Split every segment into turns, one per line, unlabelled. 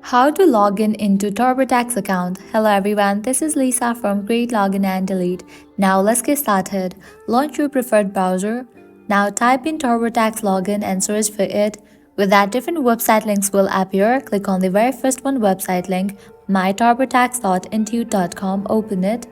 How to log in into TurboTax account. Hello everyone, this is Lisa from Create Login and Delete. Now let's get started. Launch your preferred browser. Now type in TurboTax login and search for it. With that, different website links will appear. Click on the very first one website link, myturbotax.intuit.com. Open it.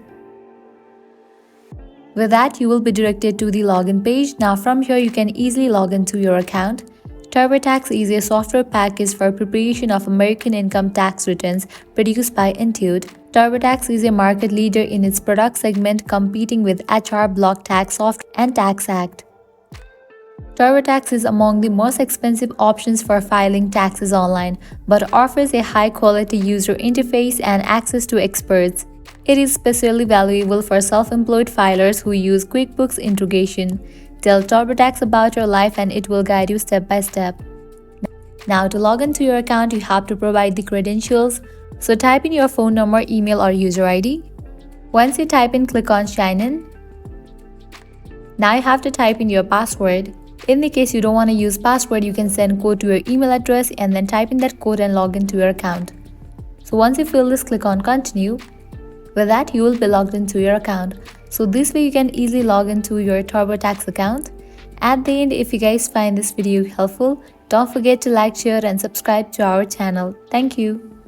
With that, you will be directed to the login page. Now from here, you can easily log into your account. TurboTax is a software package for preparation of American income tax returns produced by Intuit. TurboTax is a market leader in its product segment, competing with HR Block Tax Software and TaxAct. TurboTax is among the most expensive options for filing taxes online, but offers a high-quality user interface and access to experts. It is especially valuable for self-employed filers who use QuickBooks integration. Tell TurboTax about your life and it will guide you step by step. Now to log into your account, you have to provide the credentials. So type in your phone number, email or user ID. Once you type in, click on Sign In. Now you have to type in your password. In the case you don't want to use password, you can send code to your email address and then type in that code and log into your account. So once you fill this, click on Continue. With that, you will be logged into your account. So this way you can easily log into your TurboTax account. At the end, if you guys find this video helpful, don't forget to like, share and subscribe to our channel. Thank you.